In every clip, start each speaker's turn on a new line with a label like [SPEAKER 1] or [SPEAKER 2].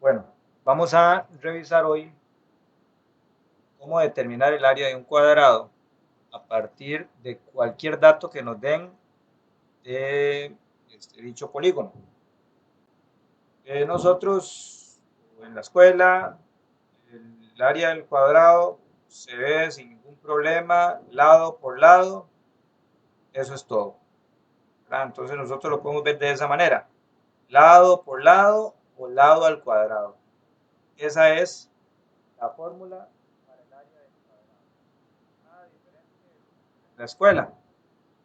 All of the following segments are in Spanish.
[SPEAKER 1] Bueno, vamos a revisar hoy cómo determinar el área de un cuadrado a partir de cualquier dato que nos den de dicho polígono. Nosotros en la escuela, el área del cuadrado se ve sin ningún problema, lado por lado, eso es todo. ¿Verdad? Entonces nosotros lo podemos ver de esa manera, lado por lado o lado al cuadrado. Esa es la fórmula para el área del cuadrado. Nada diferente de la escuela.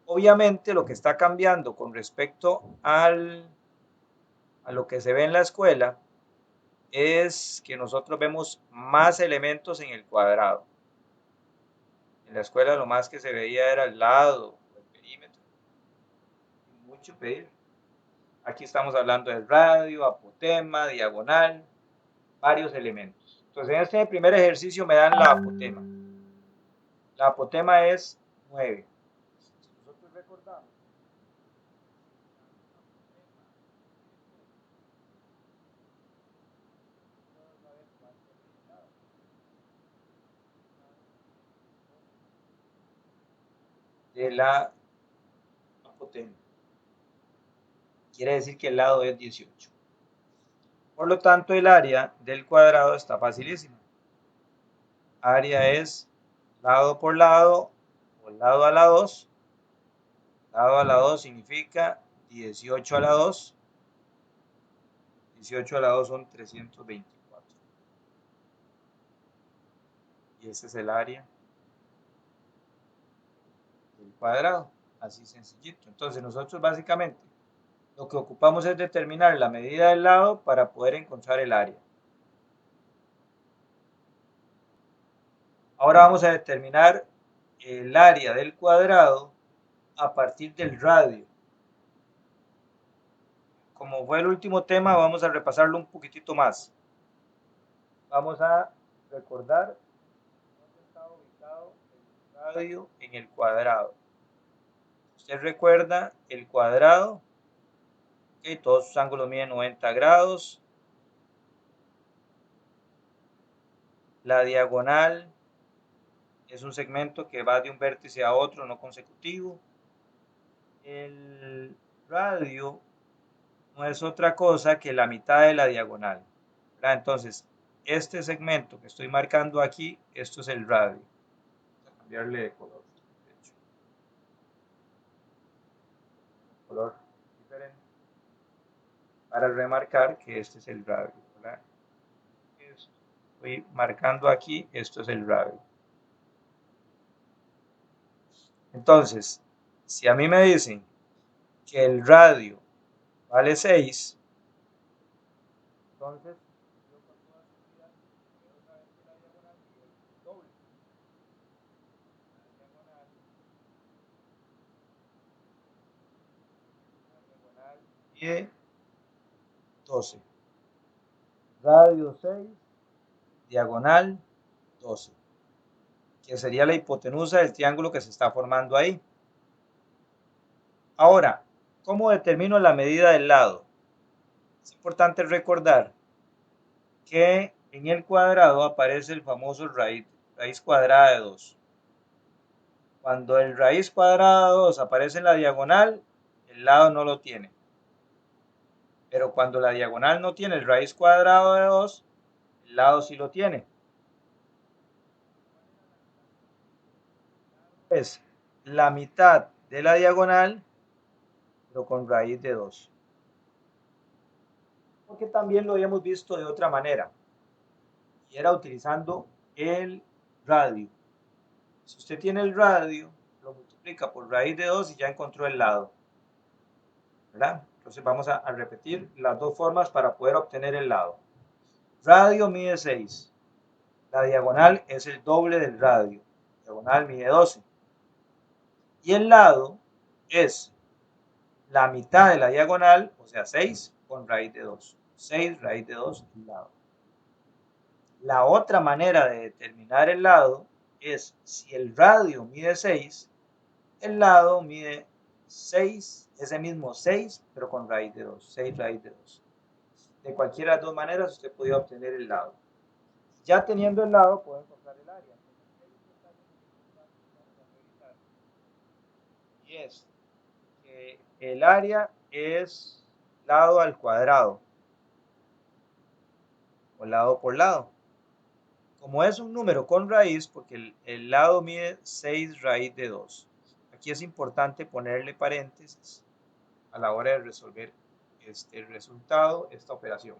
[SPEAKER 1] Obviamente lo que está cambiando con respecto a lo que se ve en la escuela es que nosotros vemos más elementos en el cuadrado. En la escuela lo más que se veía era el lado, el perímetro. Mucho pedir. Aquí estamos hablando del radio, apotema, diagonal, varios elementos. Entonces en este primer ejercicio me dan la apotema. La apotema es 9. Si nosotros recordamos, de la apotema. Quiere decir que el lado es 18. Por lo tanto, el área del cuadrado está facilísimo. Área es lado por lado o lado a la 2. Lado a la 2 significa 18 a la 2. 18 a la 2 son 324. Y ese es el área del cuadrado. Así sencillito. Entonces nosotros básicamente lo que ocupamos es determinar la medida del lado para poder encontrar el área. Ahora vamos a determinar el área del cuadrado a partir del radio. Como fue el último tema, vamos a repasarlo un poquitito más. Vamos a recordar dónde está ubicado el radio en el cuadrado. Usted recuerda el cuadrado, que todos sus ángulos miden 90 grados. La diagonal es un segmento que va de un vértice a otro, no consecutivo. El radio no es otra cosa que la mitad de la diagonal. Entonces, este segmento que estoy marcando aquí, esto es el radio. Vamos a cambiarle de color. De hecho, color diferente para remarcar que este es el radio. ¿Verdad? Estoy marcando aquí, esto es el radio. Entonces, si a mí me dicen que el radio vale 6, entonces yo con toda seguridad puedo saber que la diagonal mide el doble. La diagonal mide 12. Radio 6, diagonal 12, que sería la hipotenusa del triángulo que se está formando ahí. Ahora, ¿cómo determino la medida del lado? Es importante recordar que en el cuadrado aparece el famoso raíz cuadrada de 2. Cuando el raíz cuadrada de 2 aparece en la diagonal, el lado no lo tiene. Pero cuando la diagonal no tiene el raíz cuadrado de 2, el lado sí lo tiene. Es la mitad de la diagonal, pero con raíz de 2. Porque también lo habíamos visto de otra manera, y era utilizando el radio. Si usted tiene el radio, lo multiplica por raíz de 2 y ya encontró el lado. ¿Verdad? Entonces vamos a repetir las dos formas para poder obtener el lado. Radio mide 6. La diagonal es el doble del radio. Diagonal mide 12. Y el lado es la mitad de la diagonal, o sea 6 con raíz de 2. 6 raíz de 2 el lado. La otra manera de determinar el lado es si el radio mide 6, el lado mide 6, ese mismo 6, pero con raíz de 2, 6 raíz de 2. De cualquiera de las dos maneras usted podía obtener el lado. Ya teniendo el lado, puede encontrar el área. Y es que el área es lado al cuadrado o lado por lado. Como es un número con raíz, porque el lado mide 6 raíz de 2. Aquí es importante ponerle paréntesis a la hora de resolver este resultado, esta operación.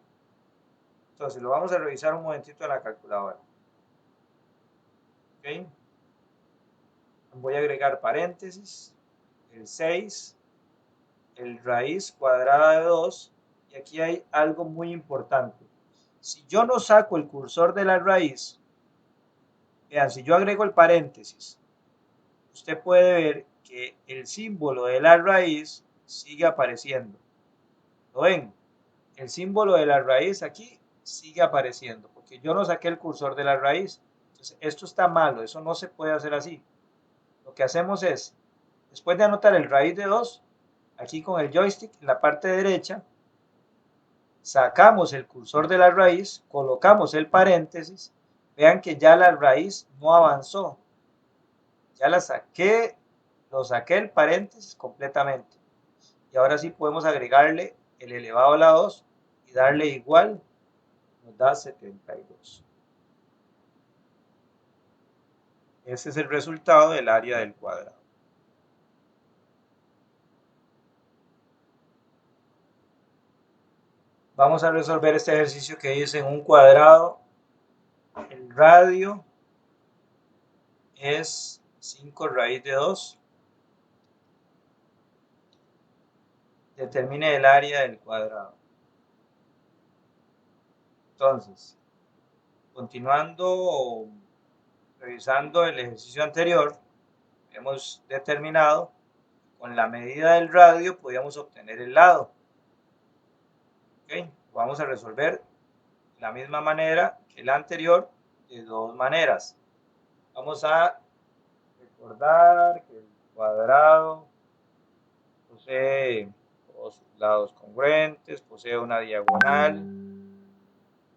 [SPEAKER 1] Entonces lo vamos a revisar un momentito en la calculadora. ¿Okay? Voy a agregar paréntesis, el 6, el raíz cuadrada de 2, y aquí hay algo muy importante. Si yo no saco el cursor de la raíz, vean, si yo agrego el paréntesis, usted puede ver que el símbolo de la raíz sigue apareciendo. ¿Lo ven? El símbolo de la raíz aquí sigue apareciendo, porque yo no saqué el cursor de la raíz. Entonces, esto está malo, eso no se puede hacer así. Lo que hacemos es, después de anotar el raíz de 2, aquí con el joystick en la parte derecha, sacamos el cursor de la raíz, colocamos el paréntesis, vean que ya la raíz no avanzó. Ya la saqué, lo saqué el paréntesis completamente. Y ahora sí podemos agregarle el elevado a la 2 y darle igual, nos da 72. Ese es el resultado del área del cuadrado. Vamos a resolver este ejercicio que dice en un cuadrado, el radio es 5 raíz de 2. Determine el área del cuadrado. Entonces, continuando, revisando el ejercicio anterior, hemos determinado con la medida del radio podíamos obtener el lado. ¿Okay? Vamos a resolver de la misma manera que la anterior, de dos maneras. Vamos a recordar que el cuadrado posee dos lados congruentes, posee una diagonal.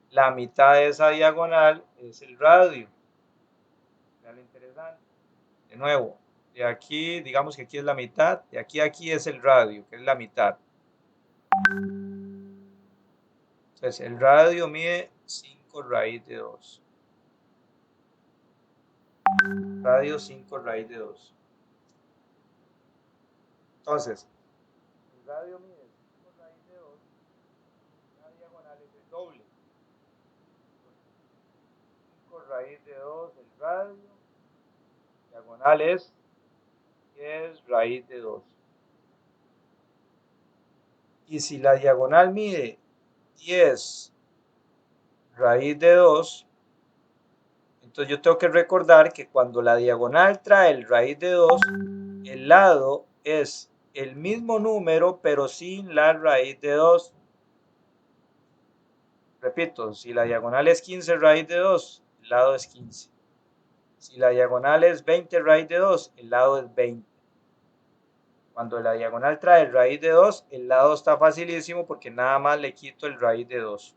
[SPEAKER 1] La mitad de esa diagonal es el radio. Vean lo interesante. De nuevo, de aquí, digamos que aquí es la mitad, de aquí a aquí es el radio, que es la mitad. Entonces, el radio mide 5 raíz de 2. Radio 5 raíz de 2. Entonces, el radio mide 5 raíz de 2. La diagonal es el doble. 5 raíz de 2 el radio. Diagonal es 10 raíz de 2. Y si la diagonal mide 10 raíz de 2, entonces yo tengo que recordar que cuando la diagonal trae el raíz de 2, el lado es el mismo número pero sin la raíz de 2. Repito, si la diagonal es 15 raíz de 2, el lado es 15. Si la diagonal es 20 raíz de 2, el lado es 20. Cuando la diagonal trae el raíz de 2, el lado está facilísimo porque nada más le quito el raíz de 2.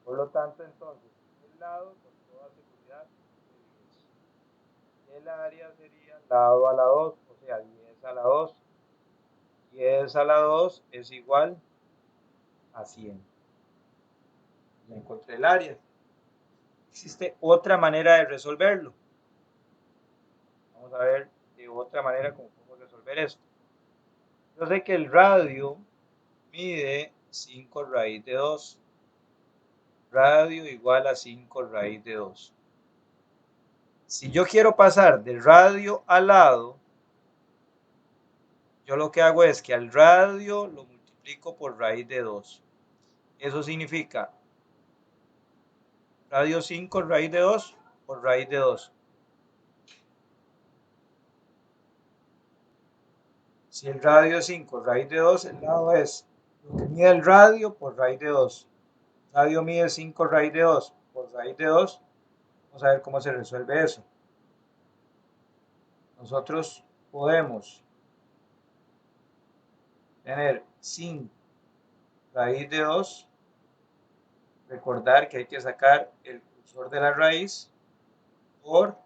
[SPEAKER 1] Por lo tanto, entonces, el lado, con toda seguridad, es 10. El área sería lado a la 2, o sea, 10 a la 2. 10 a la 2 es igual a 100. Ya encontré el área. Existe otra manera de resolverlo. Vamos a ver de otra manera cómo podemos resolver esto. Yo sé que el radio mide 5 raíz de 2. Radio igual a 5 raíz de 2. Si yo quiero pasar del radio al lado, yo lo que hago es que al radio lo multiplico por raíz de 2. Eso significa radio 5 raíz de 2 por raíz de 2. Si el radio es 5 raíz de 2, el lado es lo que mide el radio por raíz de 2. Radio mide 5 raíz de 2 por raíz de 2. Vamos a ver cómo se resuelve eso. Nosotros podemos tener 5 raíz de 2. Recordar que hay que sacar el cursor de la raíz por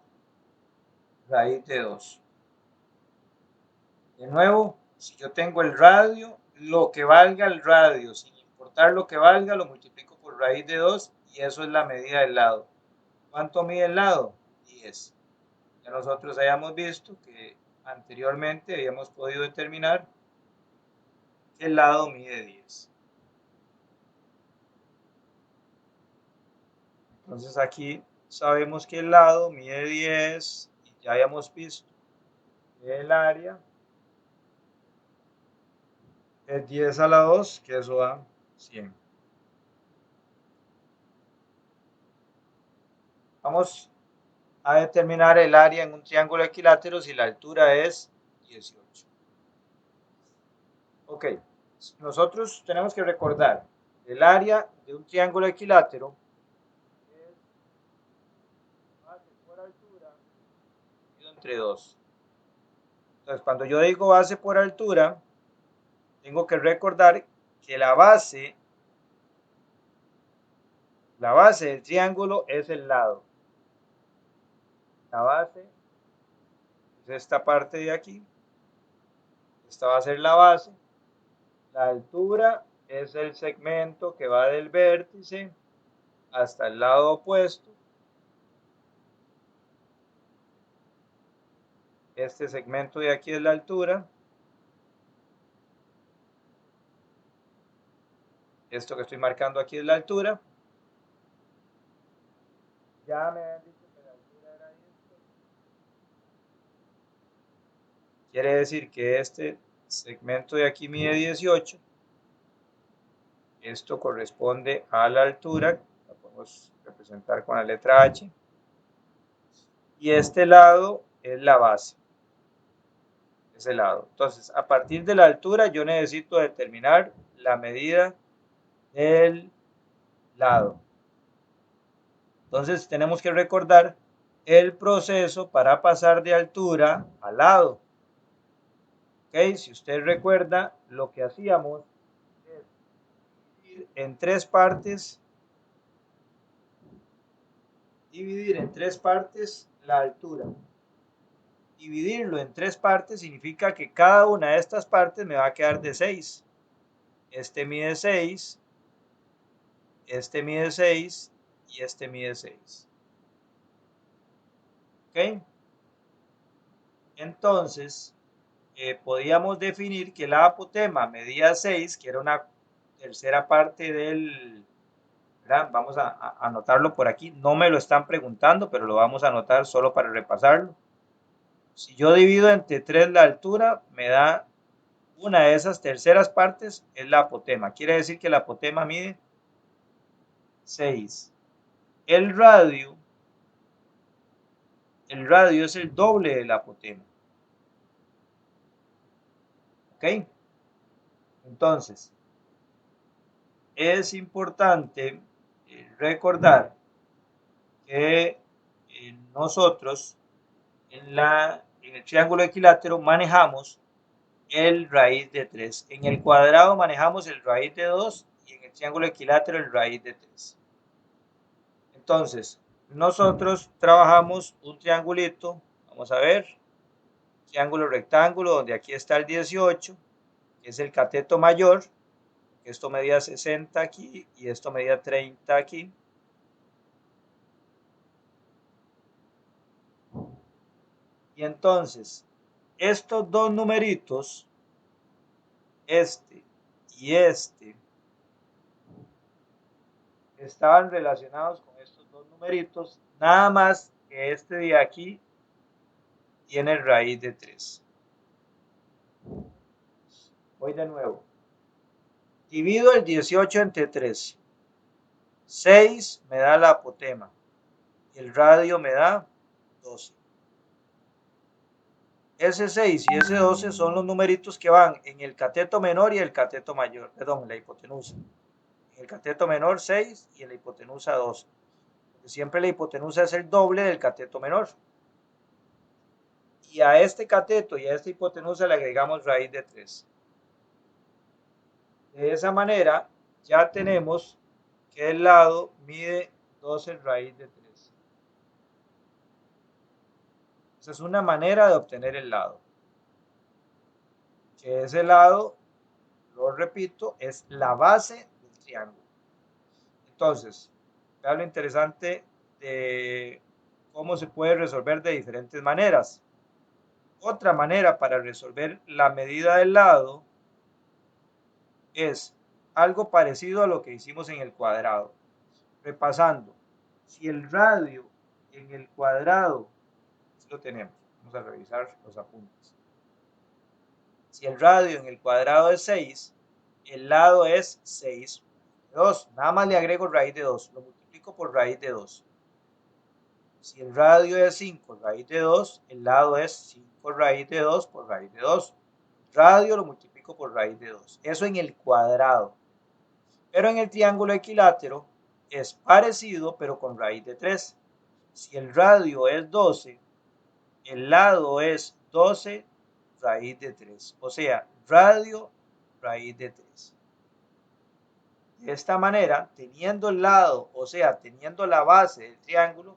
[SPEAKER 1] raíz de 2. De nuevo, si yo tengo el radio, lo que valga el radio, sin importar lo que valga, lo multiplico por raíz de 2 y eso es la medida del lado. ¿Cuánto mide el lado? 10. Ya nosotros hayamos visto que anteriormente habíamos podido determinar que el lado mide 10. Entonces aquí sabemos que el lado mide 10 y ya habíamos visto que el área es 10 a la 2, que eso da 100. Vamos a determinar el área en un triángulo equilátero si la altura es 18. Ok, nosotros tenemos que recordar el área de un triángulo equilátero es base por altura dividido entre 2. Entonces, cuando yo digo base por altura, tengo que recordar que la base del triángulo es el lado. La base es esta parte de aquí. Esta va a ser la base. La altura es el segmento que va del vértice hasta el lado opuesto. Este segmento de aquí es la altura. Esto que estoy marcando aquí es la altura. Ya me han dicho que la altura era esto. Quiere decir que este segmento de aquí mide 18. Esto corresponde a la altura. La podemos representar con la letra H. Y este lado es la base. Ese lado. Entonces, a partir de la altura, yo necesito determinar la medida del lado. Entonces, tenemos que recordar el proceso para pasar de altura a lado. ¿Ok? Si usted recuerda, lo que hacíamos es dividir en tres partes la altura. Dividirlo en tres partes significa que cada una de estas partes me va a quedar de 6. Este mide 6, este mide 6 y este mide 6. ¿Ok? Entonces, podíamos definir que la apotema medía 6, que era una tercera parte del... ¿verdad? Vamos a anotarlo por aquí. No me lo están preguntando, pero lo vamos a anotar solo para repasarlo. Si yo divido entre 3 la altura, me da una de esas terceras partes, es la apotema. Quiere decir que la apotema mide 6. El radio es el doble del apotema. ¿Ok? Entonces, es importante recordar que nosotros en el triángulo equilátero manejamos el raíz de 3. En el cuadrado manejamos el raíz de 2 y en el triángulo equilátero el raíz de 3. Entonces, nosotros trabajamos un triangulito, vamos a ver, triángulo rectángulo, donde aquí está el 18, que es el cateto mayor, esto medía 60 aquí y esto medía 30 aquí. Y entonces, estos dos numeritos, este y este, estaban relacionados con estos dos numeritos, nada más que este de aquí tiene raíz de 3. Voy de nuevo. Divido el 18 entre 3. 6 me da la apotema. Y el radio me da 12. Ese 6 y ese 12 son los numeritos que van en el cateto menor y el cateto mayor. Perdón, en la hipotenusa. En el cateto menor 6 y en la hipotenusa 12. Porque siempre la hipotenusa es el doble del cateto menor. Y a este cateto y a esta hipotenusa le agregamos raíz de 3. De esa manera, ya tenemos que el lado mide 12 raíz de 3. Esa es una manera de obtener el lado. Que ese lado, lo repito, es la base del triángulo. Entonces, vean lo interesante de cómo se puede resolver de diferentes maneras. Otra manera para resolver la medida del lado es algo parecido a lo que hicimos en el cuadrado. Repasando, si el radio en el cuadrado, aquí lo tenemos, vamos a revisar los apuntes. Si el radio en el cuadrado es 6, el lado es 6 de 2. Nada más le agrego raíz de 2, lo multiplico por raíz de 2. Si el radio es 5 raíz de 2, el lado es 5 raíz de 2 por raíz de 2. Radio lo multiplico por raíz de 2. Eso en el cuadrado. Pero en el triángulo equilátero es parecido, pero con raíz de 3. Si el radio es 12, el lado es 12 raíz de 3. O sea, radio raíz de 3. De esta manera, teniendo el lado, o sea, teniendo la base del triángulo,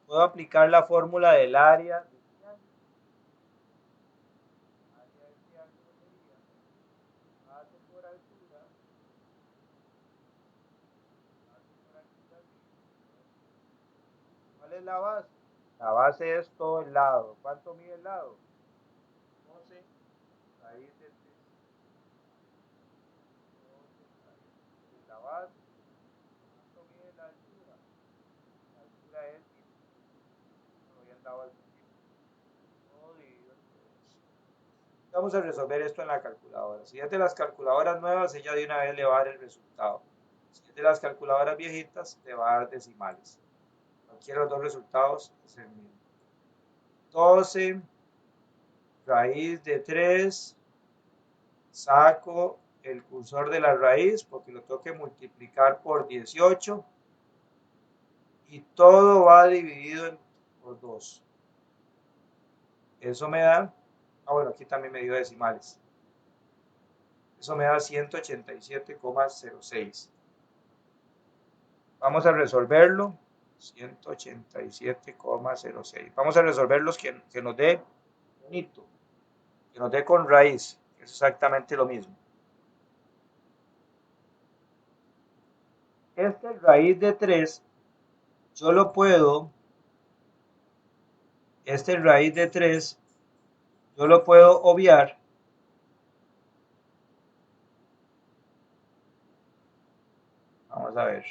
[SPEAKER 1] puedo aplicar la fórmula del área del triángulo. Área del triángulo sería base por altura, ¿cuál es la base? La base es todo el lado. ¿Cuánto mide el lado? 12 raíz de 3. 12 raíz de la base. ¿Cuánto mide la altura? La altura es 10. No habían dado al principio. Todo dividido entre 2. Vamos a resolver esto en la calculadora. Si es de las calculadoras nuevas, ella de una vez le va a dar el resultado. Si es de las calculadoras viejitas, le va a dar decimales. Cualquiera de los dos resultados es el mismo. 12 raíz de 3, saco el cursor de la raíz porque lo tengo que multiplicar por 18 y todo va dividido por 2. Eso me da, bueno, aquí también me dio decimales. Eso me da 187,06. Vamos a resolverlo. 187,06. Vamos a resolver los que nos dé bonito, que nos dé con raíz, que es exactamente lo mismo. Este raíz de 3, yo lo puedo, este raíz de 3, yo lo puedo obviar. Vamos a ver.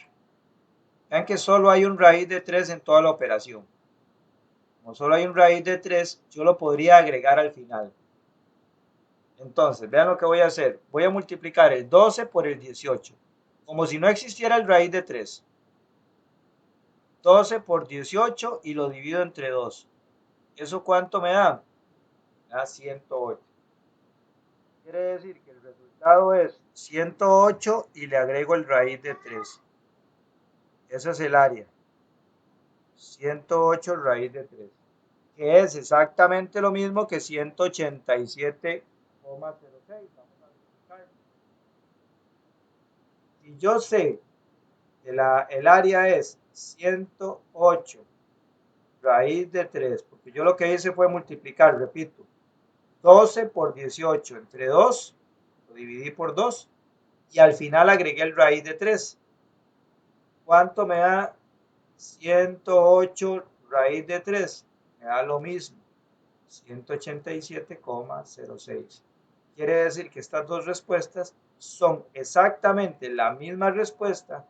[SPEAKER 1] Vean que solo hay un raíz de 3 en toda la operación. Como solo hay un raíz de 3, yo lo podría agregar al final. Entonces, vean lo que voy a hacer. Voy a multiplicar el 12 por el 18. Como si no existiera el raíz de 3. 12 por 18 y lo divido entre 2. ¿Eso cuánto me da? Me da 108. Quiere decir que el resultado es 108 y le agrego el raíz de 3. Ese es el área. 108 raíz de 3. Que es exactamente lo mismo que 187,06. Vamos a verificar. Si yo sé que el área es 108 raíz de 3, porque yo lo que hice fue multiplicar, repito, 12 por 18 entre 2, lo dividí por 2 y al final agregué el raíz de 3. ¿Cuánto me da 108 raíz de 3? Me da lo mismo, 187,06. Quiere decir que estas dos respuestas son exactamente la misma respuesta,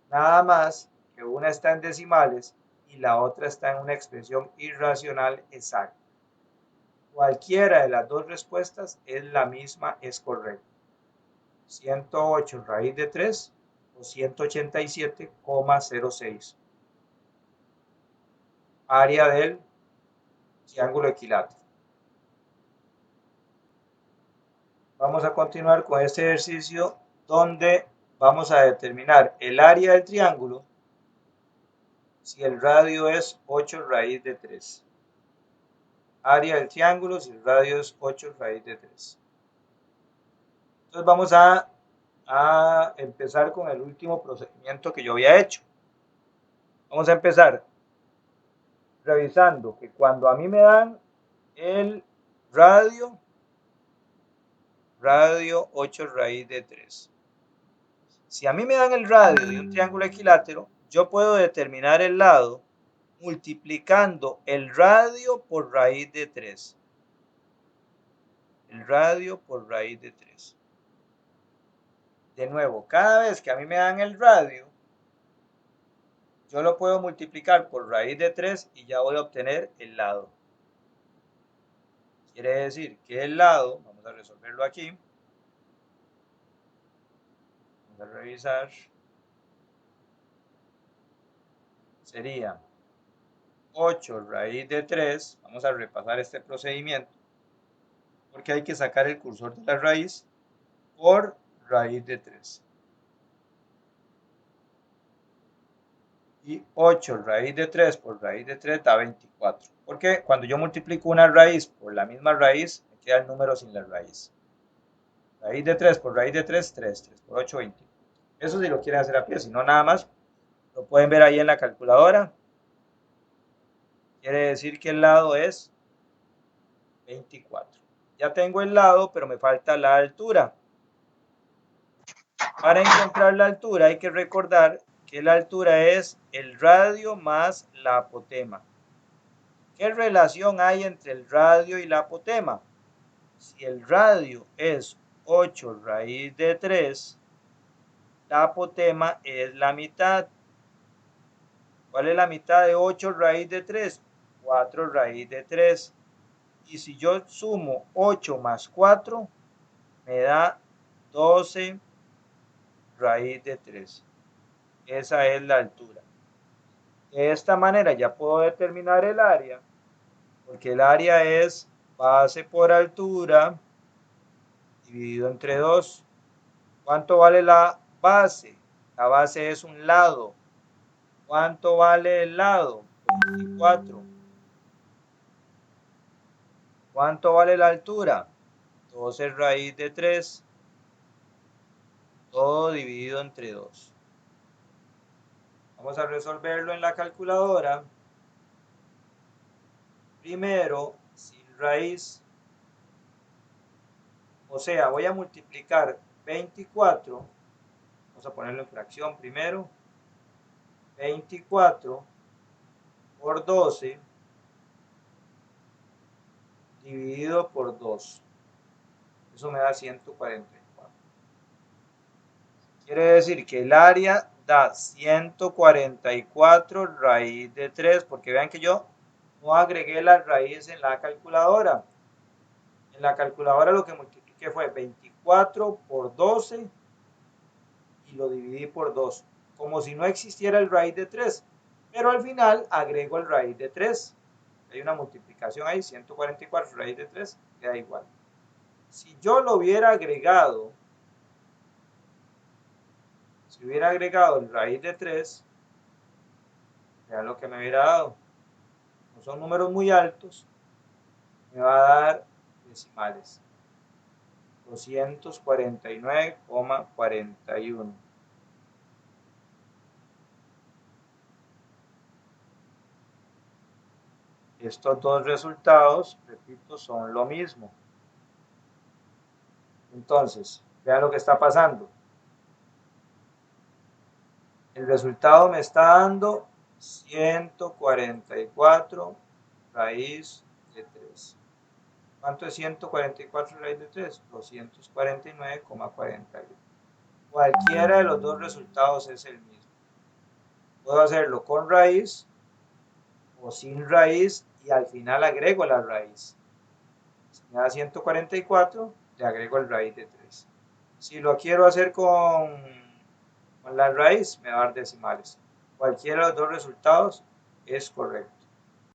[SPEAKER 1] nada más que una está en decimales y la otra está en una expresión irracional exacta. Cualquiera de las dos respuestas es la misma, es correcta. 108 raíz de 3 o 187,06. Área del triángulo equilátero. Vamos a continuar con este ejercicio donde vamos a determinar el área del triángulo si el radio es 8 raíz de 3. Área del triángulo si el radio es 8 raíz de 3. Entonces vamos a a empezar con el último procedimiento que yo había hecho. Vamos a empezar revisando que cuando a mí me dan el radio 8 raíz de 3. Si a mí me dan el radio de un triángulo equilátero, yo puedo determinar el lado multiplicando el radio por raíz de 3. El radio por raíz de 3. De nuevo, cada vez que a mí me dan el radio, yo lo puedo multiplicar por raíz de 3 y ya voy a obtener el lado. Quiere decir que el lado, vamos a resolverlo aquí. Vamos a revisar. Sería 8 raíz de 3. Vamos a repasar este procedimiento, porque hay que sacar el cursor de la raíz por raíz de 3. Y 8 raíz de 3 por raíz de 3 da 24. Porque cuando yo multiplico una raíz por la misma raíz, me queda el número sin la raíz. Raíz de 3 por raíz de 3, 3. 3 por 8, 20. Eso si lo quieren hacer a pie, si no nada más, lo pueden ver ahí en la calculadora. Quiere decir que el lado es 24. Ya tengo el lado, pero me falta la altura. Para encontrar la altura hay que recordar que la altura es el radio más la apotema. ¿Qué relación hay entre el radio y la apotema? Si el radio es 8 raíz de 3, la apotema es la mitad. ¿Cuál es la mitad de 8 raíz de 3? 4 raíz de 3. Y si yo sumo 8 más 4, me da 12 raíz de 3. Esa es la altura. De esta manera ya puedo determinar el área, porque el área es base por altura dividido entre 2. ¿Cuánto vale la base? La base es un lado. ¿Cuánto vale el lado? 24. ¿Cuánto vale la altura? 12 raíz de 3. Todo dividido entre 2. Vamos a resolverlo en la calculadora. Primero, sin raíz. O sea, voy a multiplicar 24. Vamos a ponerlo en fracción primero. 24 por 12 dividido por 2. Eso me da 144. Quiere decir que el área da 144 raíz de 3, porque vean que yo no agregué la raíz en la calculadora. En la calculadora lo que multipliqué fue 24 por 12 y lo dividí por 2, como si no existiera el raíz de 3. Pero al final agrego el raíz de 3. Hay una multiplicación ahí, 144 raíz de 3, queda igual. Si yo lo hubiera agregado, si hubiera agregado el raíz de 3, vean lo que me hubiera dado. No son números muy altos, me va a dar decimales. 249,41. Estos dos resultados, repito, son lo mismo. Entonces, vean lo que está pasando. El resultado me está dando 144 raíz de 3. ¿Cuánto es 144 raíz de 3? 249,41. Cualquiera de los dos resultados es el mismo. Puedo hacerlo con raíz o sin raíz y al final agrego la raíz. Si me da 144, le agrego el raíz de 3. Si lo quiero hacer con la raíz, me va a dar decimales. Cualquiera de los dos resultados es correcto.